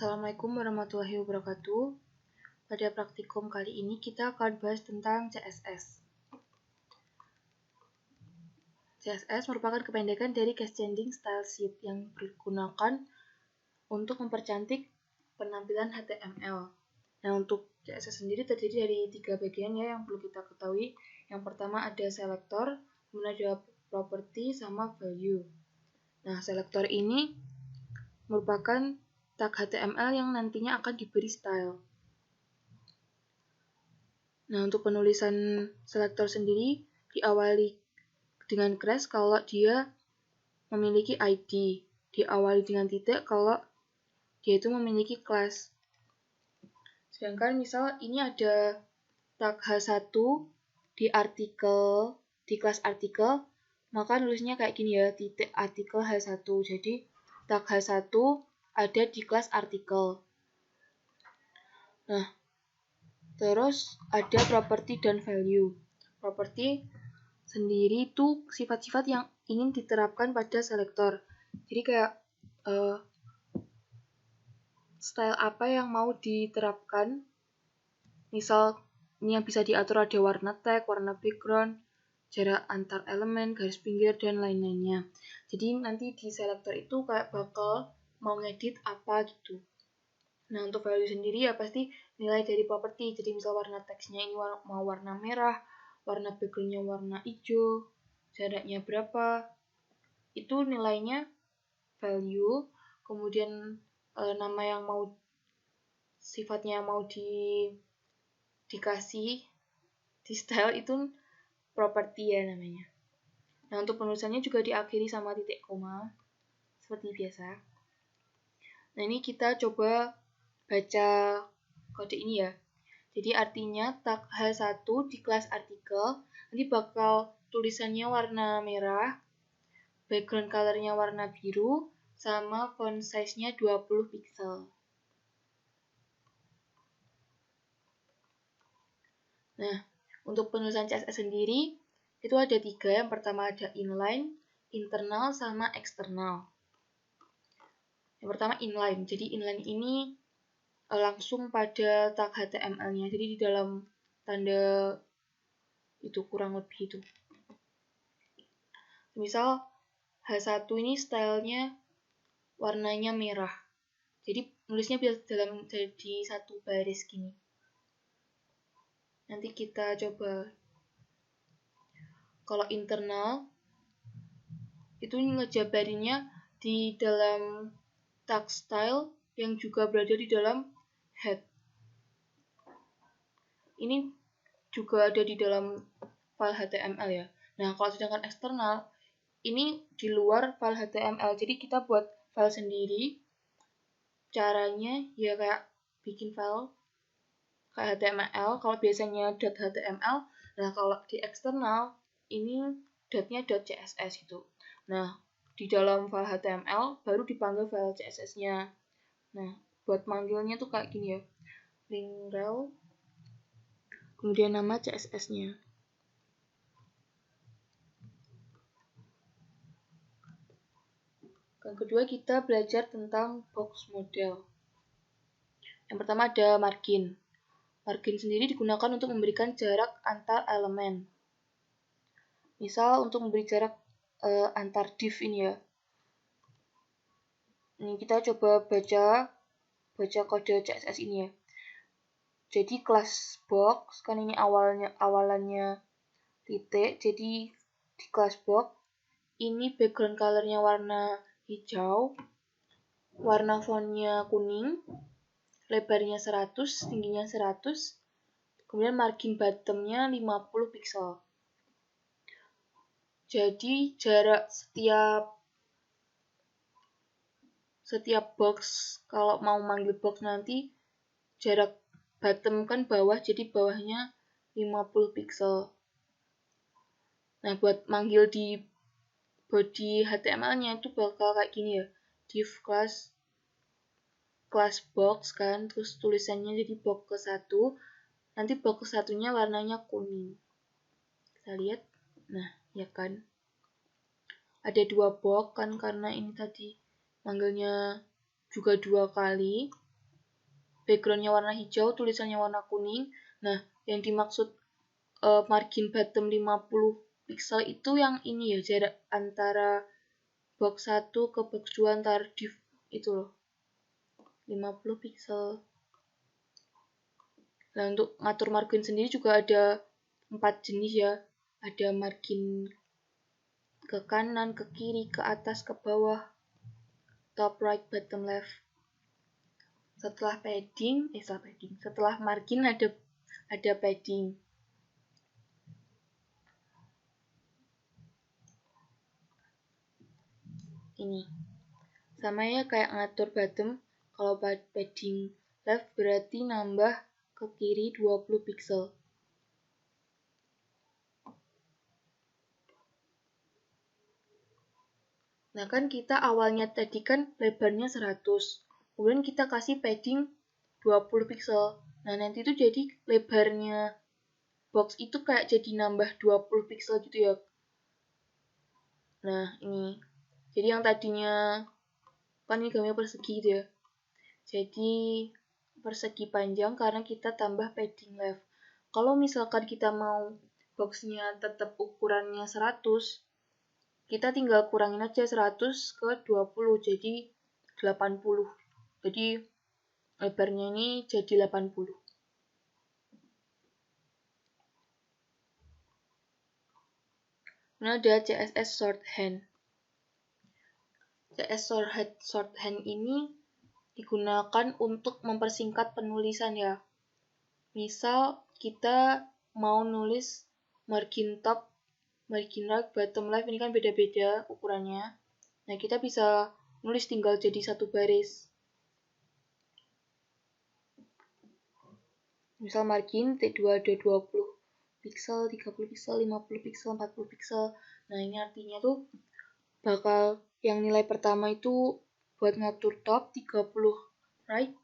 Assalamualaikum warahmatullahi wabarakatuh. Pada praktikum kali ini kita akan bahas tentang CSS. CSS merupakan kependekan dari Case Changing Style Sheet yang digunakan untuk mempercantik penampilan HTML. Nah, untuk CSS sendiri terdiri dari 3 bagian ya yang perlu kita ketahui. Yang pertama ada selector, kemudian ada property sama value. Nah, selector ini merupakan tag HTML yang nantinya akan diberi style. Nah, untuk penulisan selector sendiri diawali dengan crash kalau dia memiliki ID, diawali dengan titik kalau dia itu memiliki class. Sedangkan misal ini ada tag H1 di kelas artikel, maka nulisnya kayak gini ya, titik artikel H1. Jadi tag H1 ada di kelas artikel. Nah, terus ada property dan value. Property sendiri itu sifat-sifat yang ingin diterapkan pada selektor. Jadi kayak style apa yang mau diterapkan. Misal ini yang bisa diatur ada warna tag, warna background, jarak antar elemen, garis pinggir, dan lain-lainnya. Jadi nanti di selektor itu kayak bakal mau ngedit apa gitu. Nah, untuk value sendiri ya pasti nilai dari properti. Jadi misal warna teksnya ini mau warna merah, warna backgroundnya warna hijau, jaraknya berapa, itu nilainya value. Kemudian nama yang mau sifatnya mau dikasih di style itu properti ya namanya. Nah, untuk penulisannya juga diakhiri sama titik koma seperti biasa. Nah, ini kita coba baca kode ini ya. Jadi artinya tag H1 di kelas artikel nanti bakal tulisannya warna merah, background colornya warna biru, sama font size-nya 20 pixel. Nah, untuk penulisan CSS sendiri itu ada 3. Yang pertama ada inline, internal, sama eksternal. Yang pertama inline. Jadi inline ini langsung pada tag HTML-nya. Jadi di dalam tanda itu kurang lebih itu. Misal H1 ini stylenya warnanya merah. Jadi nulisnya biasa jadi satu baris gini. Nanti kita coba. Kalau internal itu ngejabarinnya di dalam tag style yang juga berada di dalam head. Ini juga ada di dalam file HTML ya. Nah, kalau sedangkan eksternal ini di luar file HTML. Jadi kita buat file sendiri. Caranya ya kayak bikin file kayak HTML. Kalau biasanya .html, nah kalau di eksternal ini dotnya .css gitu. Nah, di dalam file HTML baru dipanggil file CSS-nya. Nah, buat manggilnya tuh kayak gini ya. Link rel, kemudian nama CSS-nya. Yang kedua kita belajar tentang box model. Yang pertama ada margin. Margin sendiri digunakan untuk memberikan jarak antar elemen. Misal untuk memberi jarak antar div ini ya. Ini kita coba baca kode CSS ini ya. Jadi kelas box kan ini awalannya titik. Jadi di kelas box ini background colornya warna hijau, warna fontnya kuning, lebarnya 100, tingginya 100, kemudian margin bottomnya 50 pixel. Jadi jarak setiap box, kalau mau manggil box nanti jarak bottom kan bawah, jadi bawahnya 50 pixel. Nah, buat manggil di body HTML-nya itu bakal kayak gini ya. Div class box kan, terus tulisannya jadi box ke 1. Nanti box ke 1-nya warnanya kuning. Kita lihat. Nah, ya kan. Ada 2 box kan karena ini tadi manggilnya juga 2 kali. backgroundnya warna hijau, tulisannya warna kuning. Nah, yang dimaksud margin bottom 50 pixel itu yang ini ya, jarak antara box 1 ke box 2 antar div itu loh. 50 pixel. Nah, untuk ngatur margin sendiri juga ada 4 jenis ya. Ada margin ke kanan, ke kiri, ke atas, ke bawah, top, right, bottom, left. Setelah margin ada padding. Ini sama ya kayak ngatur bottom. Kalau padding left berarti nambah ke kiri 20 pixel. Nah kan kita awalnya tadi kan lebarnya 100. Kemudian kita kasih padding 20 pixel. Nah nanti itu jadi lebarnya box itu kayak jadi nambah 20 pixel gitu ya. Nah ini. Jadi yang tadinya kan ini gambarnya persegi gitu ya. Jadi persegi panjang karena kita tambah padding left. Kalau misalkan kita mau boxnya tetap ukurannya 100, kita tinggal kurangin aja 100 ke 20 jadi 80. Jadi lebarnya ini jadi 80. Nah, ada CSS shorthand. CSS shorthand ini digunakan untuk mempersingkat penulisan ya. Misal kita mau nulis margin top, margin right, bottom left, ini kan beda-beda ukurannya. Nah, kita bisa nulis tinggal jadi satu baris. Misal margin T2 ada 20 pixel, 30 pixel, 50 pixel, 40 pixel. Nah, ini artinya tuh bakal yang nilai pertama itu buat ngatur top 30 right,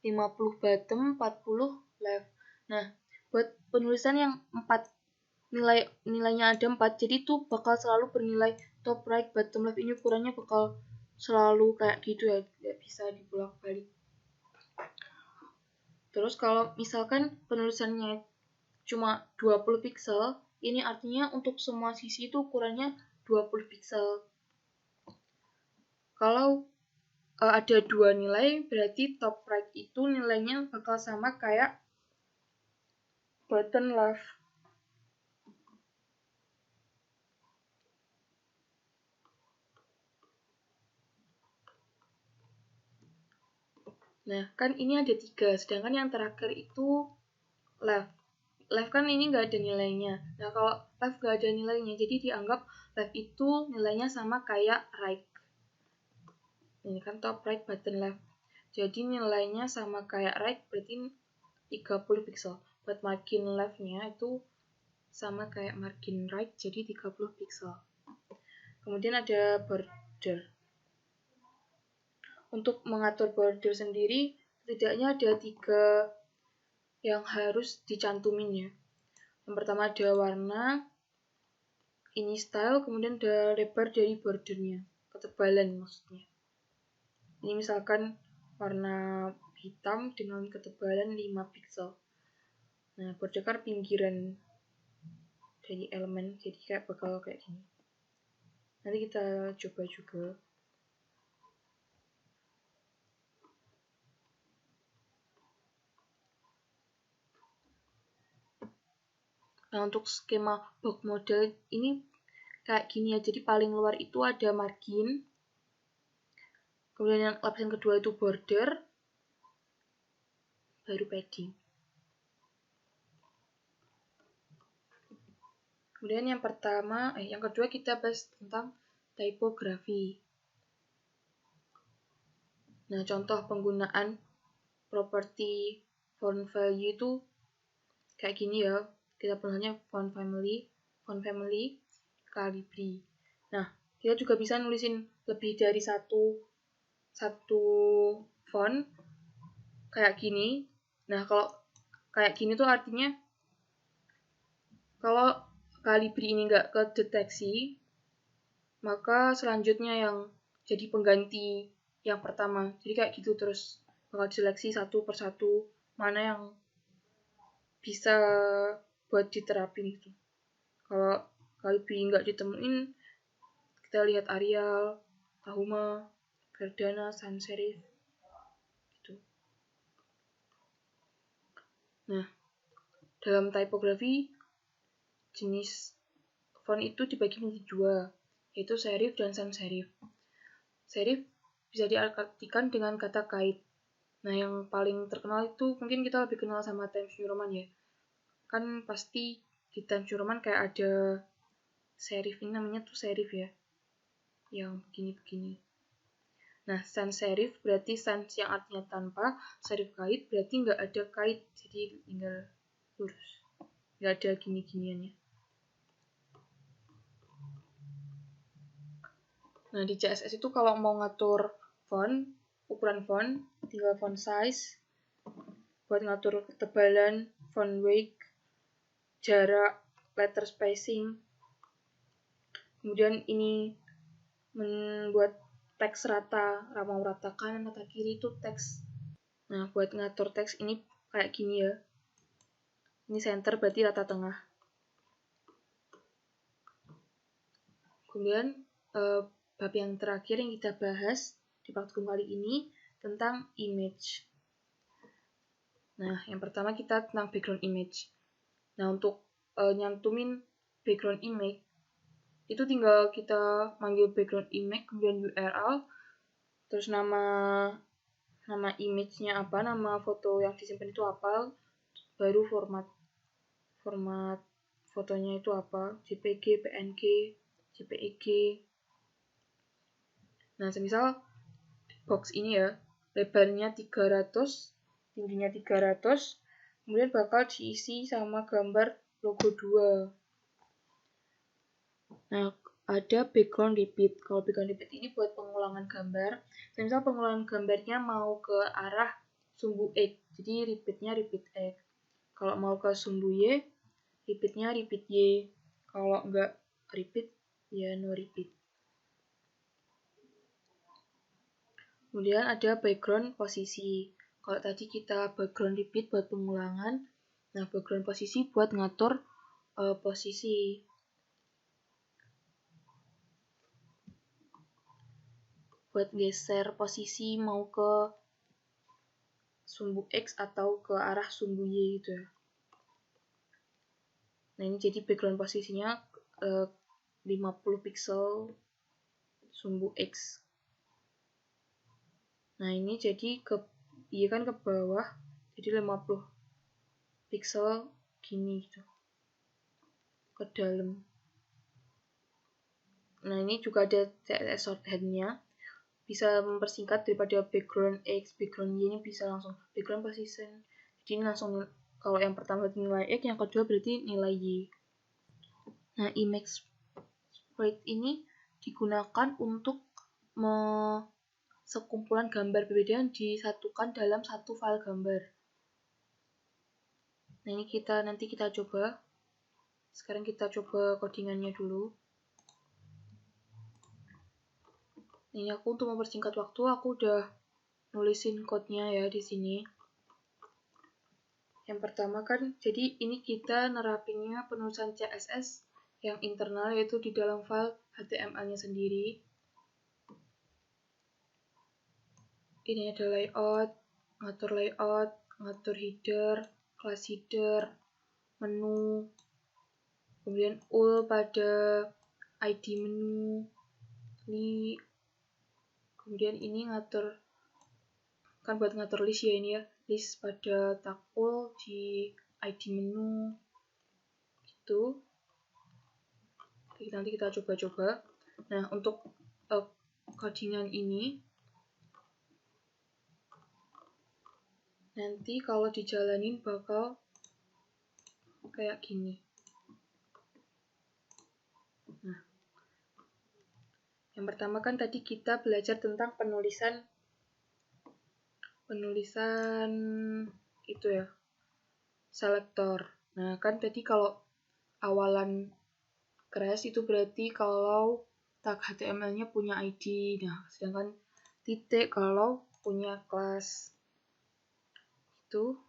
50 bottom, 40 left. Nah, buat penulisan yang 4 nilainya ada 4, jadi tuh bakal selalu bernilai top, right, bottom, left. Ini ukurannya bakal selalu kayak gitu ya, tidak bisa dibolak-balik. Terus kalau misalkan penulisannya cuma 20 pixel, ini artinya untuk semua sisi itu ukurannya 20 pixel. Kalau ada dua nilai, berarti top right itu nilainya bakal sama kayak bottom left. Nah, kan ini ada 3, sedangkan yang terakhir itu left. Left kan ini nggak ada nilainya. Nah, kalau left nggak ada nilainya, jadi dianggap left itu nilainya sama kayak right. Ini kan top, right, bottom, left. Jadi nilainya sama kayak right, berarti 30 pixel. Buat margin left-nya itu sama kayak margin right, jadi 30 pixel. Kemudian ada border. Untuk mengatur border sendiri, setidaknya ada 3 yang harus dicantumin ya. Yang pertama ada warna, ini style, kemudian ada lebar dari bordernya, ketebalan maksudnya. Ini misalkan warna hitam dengan ketebalan 5 pixel. Nah, border kan pinggiran dari elemen, jadi kayak bakal kayak gini. Nanti kita coba juga. Nah, untuk skema box model ini kayak gini ya, jadi paling luar itu ada margin, kemudian yang lapisan kedua itu border, baru padding. Kemudian yang kedua kita bahas tentang typography. Nah, contoh penggunaan properti font value itu kayak gini ya. Kita penggunaannya font family, Calibri. Nah, kita juga bisa nulisin lebih dari satu font kayak gini. Nah, kalau kayak gini tuh artinya kalau Calibri ini nggak kedeteksi, maka selanjutnya yang jadi pengganti yang pertama. Jadi kayak gitu terus bakal diseleksi satu persatu mana yang bisa buat diterapin gitu. Kalau kali B nggak ditemuin, kita lihat Arial, Tahuma, Verdana, sans serif gitu. Nah, dalam typography jenis font itu dibagi menjadi dua, yaitu serif dan sans serif. Serif bisa diartikan dengan kata kait. Nah, yang paling terkenal itu mungkin kita lebih kenal sama Times New Roman ya. Kan pasti di Times New Roman kayak ada serif, ini namanya tuh serif ya, yang begini-begini. Nah, sans serif berarti sans yang artinya tanpa, serif kait berarti nggak ada kait, jadi tinggal lurus, nggak ada gini-giniannya. Nah, di CSS itu kalau mau ngatur font, ukuran font, tinggal font size, buat ngatur ketebalan, font weight, jarak, letter spacing. Kemudian ini membuat teks rata, mau rata kanan, rata kiri itu teks. Nah, buat ngatur teks ini kayak gini ya. Ini center berarti rata tengah. Kemudian bab yang terakhir yang kita bahas di praktikum kali ini tentang image. Nah, yang pertama kita tentang background image. Nah, untuk nyantumin background image itu tinggal kita manggil background image, kemudian URL, terus nama image-nya apa, nama foto yang disimpan itu apa, baru format fotonya itu apa, JPG, PNG, JPEG. Nah, semisal box ini ya, lebarnya 300, tingginya 300, kemudian bakal diisi sama gambar logo 2. Nah, ada background repeat. Kalau background repeat ini buat pengulangan gambar. Misal pengulangan gambarnya mau ke arah sumbu X, jadi repeatnya repeat X. Kalau mau ke sumbu Y, repeatnya repeat Y. Kalau nggak repeat, ya no repeat. Kemudian ada background posisi. Kalau tadi kita background repeat buat pengulangan, nah background posisi buat ngatur posisi. Buat geser posisi mau ke sumbu X atau ke arah sumbu Y gitu ya. Nah, ini jadi background posisinya 50 pixel sumbu X. Nah, ini jadi kan ke bawah, jadi 50 pixel gini gitu. Ke dalam. Nah, ini juga ada CSS shorthand-nya. Bisa mempersingkat daripada background X, background Y, ini bisa langsung background position. Jadi langsung kalau yang pertama nilai X, yang kedua berarti nilai Y. Nah, image sprite ini digunakan untuk sekumpulan gambar berbeda yang disatukan dalam satu file gambar. Nah, ini nanti kita coba. Sekarang kita coba codingannya dulu. Ini aku untuk mempersingkat waktu, aku udah nulisin code-nya ya di sini. Yang pertama kan, jadi ini kita nerapinnya penulisan CSS yang internal, yaitu di dalam file HTML-nya sendiri. Ini ada layout, ngatur header, class header, menu, kemudian ul pada ID menu, kemudian ini kan buat ngatur list ya ini ya, list pada tag ul di ID menu gitu. Nanti kita coba-coba. Nah, untuk codingan ini nanti kalau dijalanin bakal kayak gini. Nah, yang pertama kan tadi kita belajar tentang penulisan itu ya, selektor. Nah, kan tadi kalau awalan crash itu berarti kalau tag HTML-nya punya ID. Nah, sedangkan titik kalau punya kelas. itu.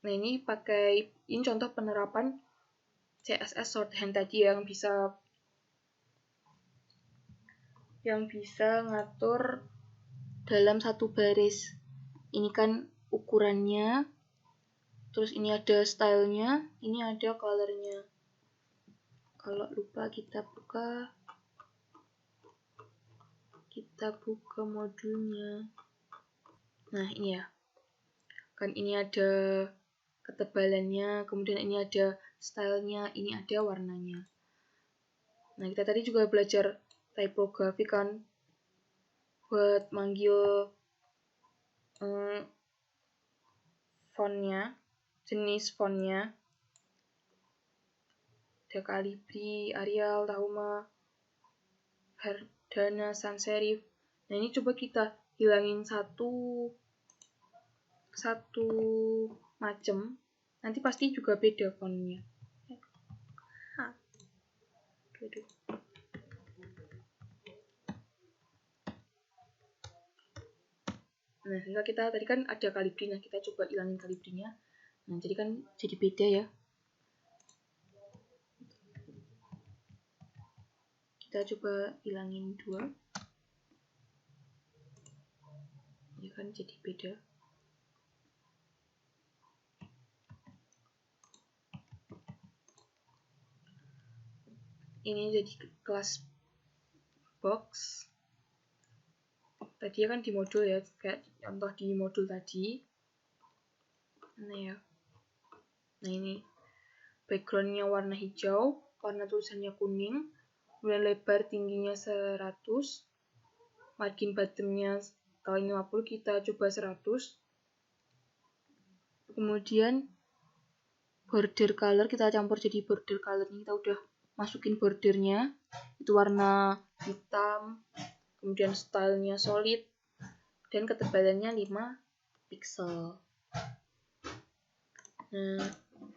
Nah, ini contoh penerapan CSS shorthand tadi yang bisa ngatur dalam satu baris. Ini kan ukurannya, terus ini ada stylenya, ini ada colornya. Kalau lupa kita buka modulnya. Nah, ini ya. Kan ini ada ketebalannya, kemudian ini ada stylenya, ini ada warnanya. Nah, kita tadi juga belajar typography kan, buat manggil fontnya, jenis fontnya. Ada Calibri, Arial, Tahoma, Verdana, Sans Serif. Nah, ini coba kita hilangin satu macam, nanti pasti juga beda fontnya. Nah, sehingga kita tadi kan ada Calibri, nah kita coba hilangin Calibrinya. Nah, jadi kan jadi beda ya. Kita coba hilangin 2. Ya kan jadi beda. Ini jadi kelas box. Tadi kan di modul ya, kayak contoh di modul tadi. Nah ya. Nah, ini backgroundnya warna hijau, warna tulisannya kuning, kemudian lebar tingginya 100, margin bottomnya kali 50, kita coba 100. Kemudian border color kita campur jadi border color, kita udah masukin bordernya, itu warna hitam, kemudian stylenya solid, dan ketebalannya 5 pixel. Nah,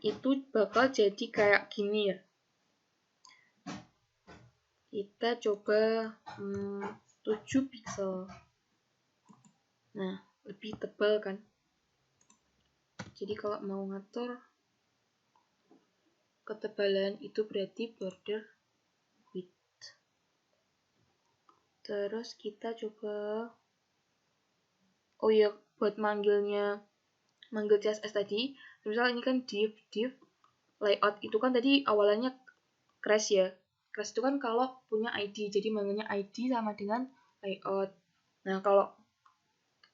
itu bakal jadi kayak gini ya. Kita coba 7 pixel. Nah, lebih tebal kan. Jadi kalau mau ngatur ketebalan itu berarti border width. Terus kita coba, oh iya, buat manggil CSS tadi, misal ini kan div layout, itu kan tadi awalannya crash ya. Crash itu kan kalau punya ID, jadi manggilnya ID sama dengan layout. Nah, kalau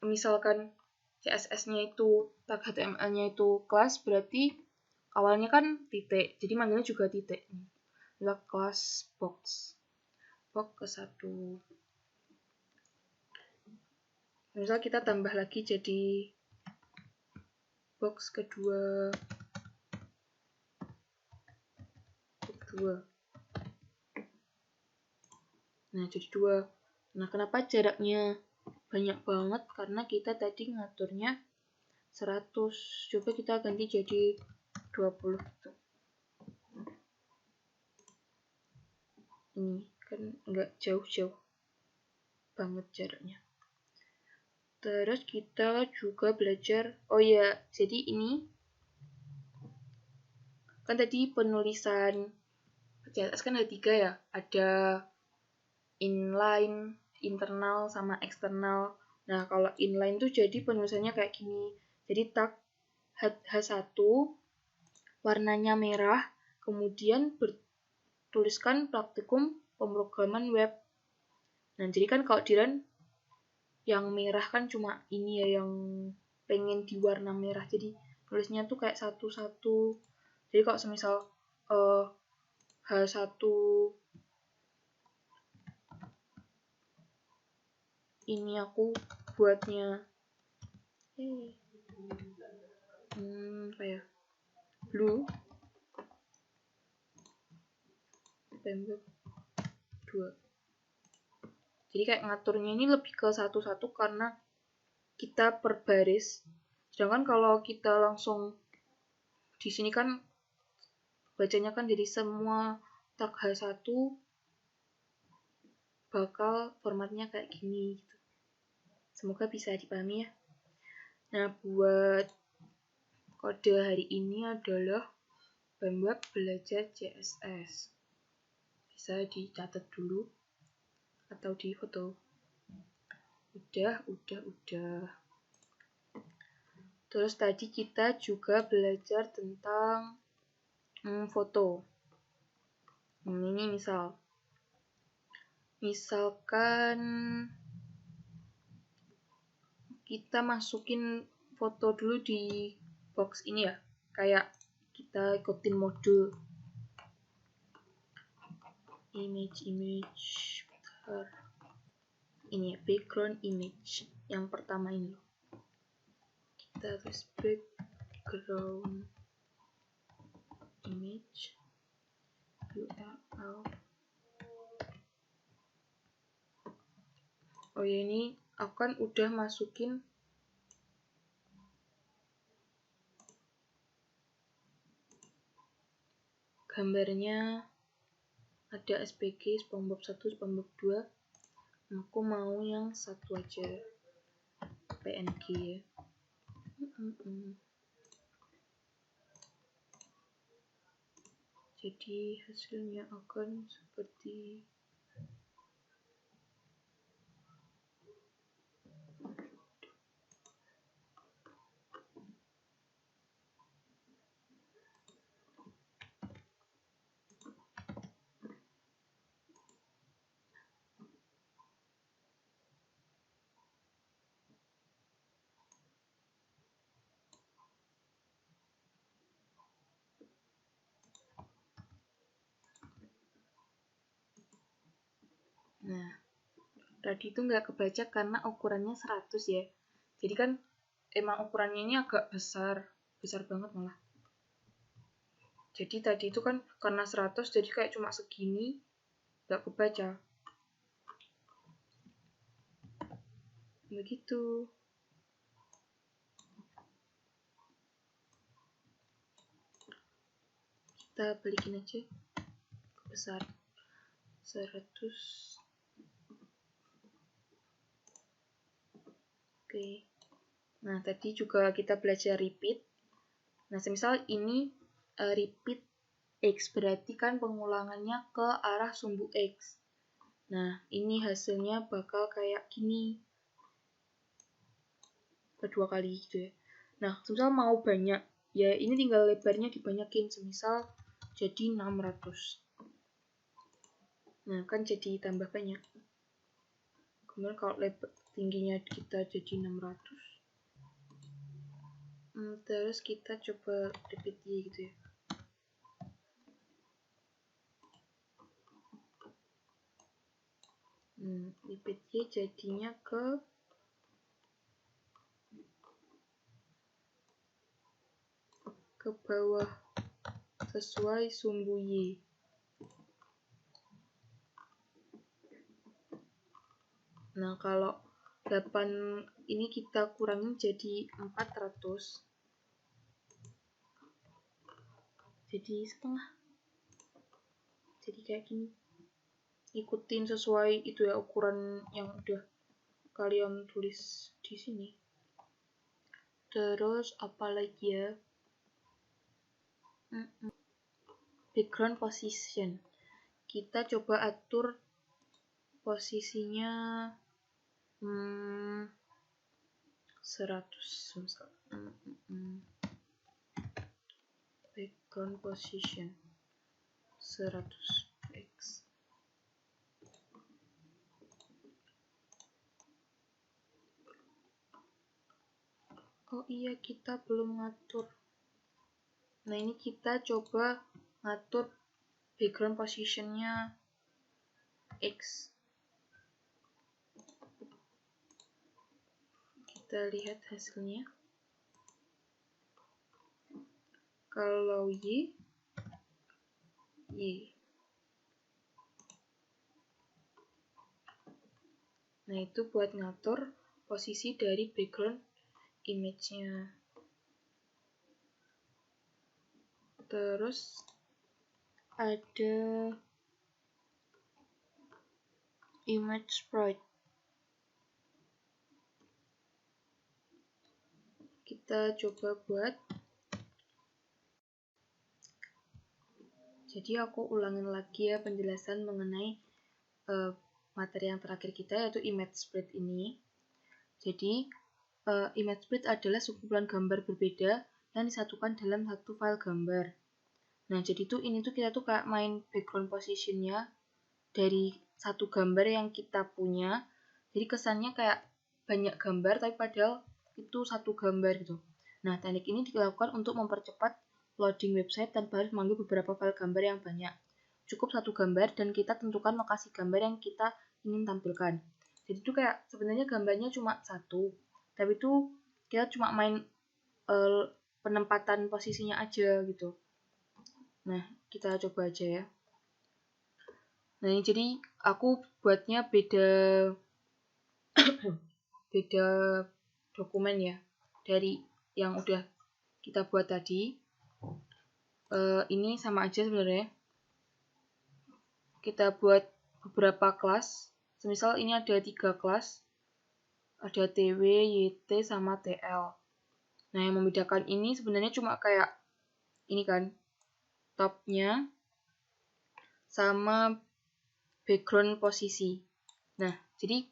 misalkan CSS-nya itu tag HTML-nya itu class, berarti awalnya kan titik, jadi manggilnya juga titik. Adalah class box ke 1. Misal kita tambah lagi jadi box kedua. Nah, jadi 2. Nah, kenapa jaraknya banyak banget? Karena kita tadi ngaturnya 100. Coba kita ganti jadi 20 gitu. Ini kan nggak jauh-jauh banget jaraknya. Terus kita juga belajar, oh ya, jadi ini kan tadi penulisan CSS kan ada 3 ya, ada inline, internal, sama eksternal. Nah, kalau inline tuh jadi penulisannya kayak gini. Jadi tag H1 warnanya merah, kemudian bertuliskan praktikum pemrograman web. Nah, jadi kan kalau di run yang merah kan cuma ini ya, yang pengen di warna merah. Jadi tulisnya tuh kayak satu-satu. Jadi kalau semisal H1 ini aku buatnya kayak blue pembek 2. Jadi kayak ngaturnya ini lebih ke satu-satu karena kita per baris. Sedangkan kalau kita langsung di sini kan bacanya kan jadi semua tag H1 bakal formatnya kayak gini gitu. Semoga bisa dipahami ya. Nah, buat kode hari ini adalah Pemweb belajar CSS. Bisa dicatat dulu atau di foto. Udah. Terus tadi kita juga belajar tentang foto. Ini misalkan kita masukin foto dulu di box ini ya, kayak kita ikutin modul image bentar. Ini ya, background image yang pertama ini loh. Kita tulis background image URL. Oh ya, ini aku kan udah masukin gambarnya, ada SPG, SpongeBob 1, SpongeBob 2. Aku mau yang satu aja, PNG ya. Jadi hasilnya akan seperti nah, tadi itu nggak kebaca karena ukurannya 100 ya. Jadi kan emang ukurannya ini agak besar banget malah. Jadi tadi itu kan karena 100 jadi kayak cuma segini, nggak kebaca. Begitu. Kita balikin aja besar 100. Oke. Nah, tadi juga kita belajar repeat. Nah, semisal ini repeat X, berarti kan pengulangannya ke arah sumbu X. Nah, ini hasilnya bakal kayak gini. Kedua kali gitu ya. Nah, semisal mau banyak, ya ini tinggal lebarnya dibanyakin. Semisal jadi 600. Nah, kan jadi tambah banyak. Kemudian kalau lebar tingginya kita jadi 600. Terus kita coba repeat Y gitu ya. Repeat Y jadinya ke bawah sesuai sumbu Y. Nah, kalau 8 ini kita kurangin jadi 400. Jadi setengah. Jadi kayak gini. Ikutin sesuai itu ya, ukuran yang udah kalian tulis di sini. Terus apa lagi ya? Background position. Kita coba atur posisinya 100 misal. Background position 100 X. Oh iya, kita belum ngatur. Nah, ini kita coba ngatur background positionnya X. Kita lihat hasilnya. Kalau Y. Nah, itu buat ngatur posisi dari background image-nya. Terus ada image sprite. Kita coba buat. Jadi aku ulangin lagi ya penjelasan mengenai materi yang terakhir kita, yaitu image sprite ini. Jadi image sprite adalah sekumpulan gambar berbeda yang disatukan dalam satu file gambar. Nah, jadi ini kita kayak main background positionnya dari satu gambar yang kita punya. Jadi kesannya kayak banyak gambar, tapi padahal itu satu gambar gitu. Nah, teknik ini dilakukan untuk mempercepat loading website tanpa harus memanggil beberapa file gambar yang banyak. Cukup satu gambar dan kita tentukan lokasi gambar yang kita ingin tampilkan. Jadi itu kayak sebenarnya gambarnya cuma satu, tapi itu kita cuma main penempatan posisinya aja gitu. Nah, kita coba aja ya. Nah, ini jadi aku buatnya beda beda dokumen ya dari yang udah kita buat tadi. Ini sama aja sebenarnya. Kita buat beberapa kelas. Semisal ini ada 3 kelas. Ada TW, YT, sama TL. Nah, yang membedakan ini sebenarnya cuma kayak ini kan, topnya sama background posisi. Nah, jadi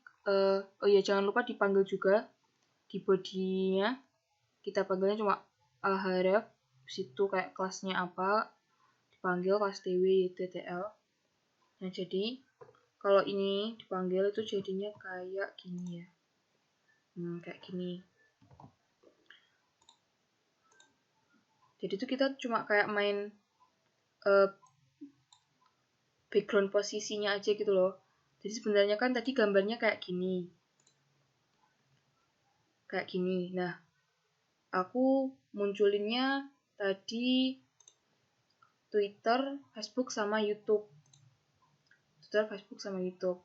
oh iya, jangan lupa dipanggil juga di body-nya. Kita panggilnya cuma href, situ kayak kelasnya apa, dipanggil kelas TW, YT, TL. Nah, jadi kalau ini dipanggil itu jadinya kayak gini ya. Kayak gini. Jadi itu kita cuma kayak main background posisinya aja gitu loh. Jadi sebenarnya kan tadi gambarnya kayak gini. Kayak gini. Nah, aku munculinnya tadi Twitter, Facebook, sama YouTube. Twitter, Facebook, sama YouTube.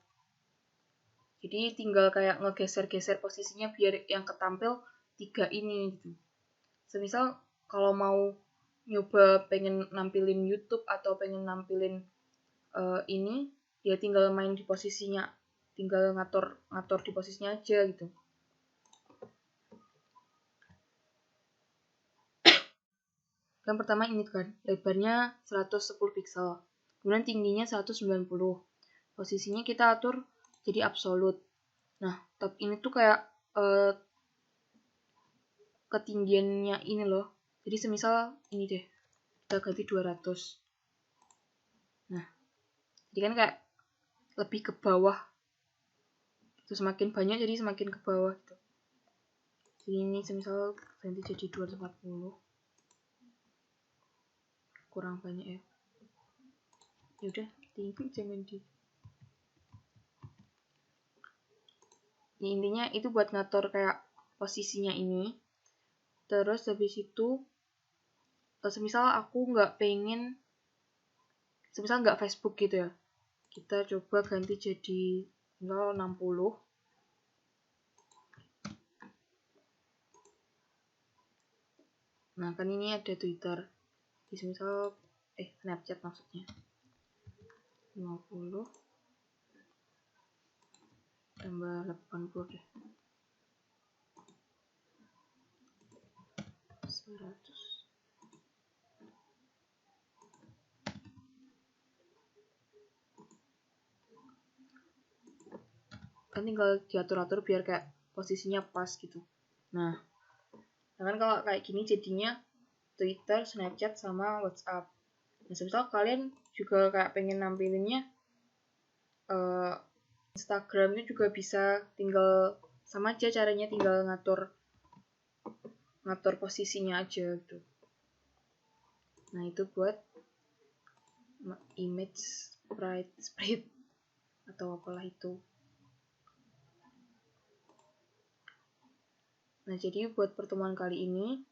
Jadi tinggal kayak ngegeser-geser posisinya biar yang ketampil 3 ini gitu. Semisal kalau mau nyoba pengen nampilin YouTube atau pengen nampilin ini, ya tinggal main di posisinya, tinggal ngatur di posisinya aja gitu. Yang pertama ini kan, lebarnya 110 pixel, kemudian tingginya 190. Posisinya kita atur jadi absolut. Nah, tab ini tuh kayak ketinggiannya ini loh. Jadi semisal ini deh, kita ganti 200. Nah, jadi kan kayak lebih ke bawah. Itu semakin banyak jadi semakin ke bawah gitu. Jadi ini semisal ganti jadi 240. Kurang banyak ya. Yaudah, tinggi jangan di. Ini intinya itu buat ngatur kayak posisinya ini. Terus habis itu semisal aku semisal nggak Facebook gitu ya, kita coba ganti jadi 060. Nah, kan ini ada Twitter. Jadi semisal Snapchat maksudnya. 50 tambah 80 deh. 100. Kan tinggal diatur-atur biar kayak posisinya pas gitu. Nah, kan kalau kayak gini jadinya Twitter, Snapchat, sama WhatsApp. Nah, semisal kalian juga kayak pengen nampilinnya Instagram itu juga bisa, tinggal sama aja caranya, tinggal ngatur posisinya aja gitu. Nah, itu buat image sprite atau apalah itu. Nah, jadi buat pertemuan kali ini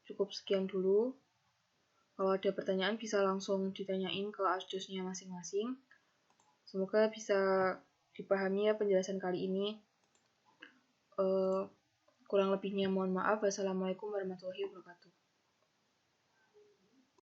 cukup sekian dulu. Kalau ada pertanyaan bisa langsung ditanyain ke asdosnya masing-masing. Semoga bisa dipahami ya penjelasan kali ini. Kurang lebihnya mohon maaf. Wassalamualaikum warahmatullahi wabarakatuh.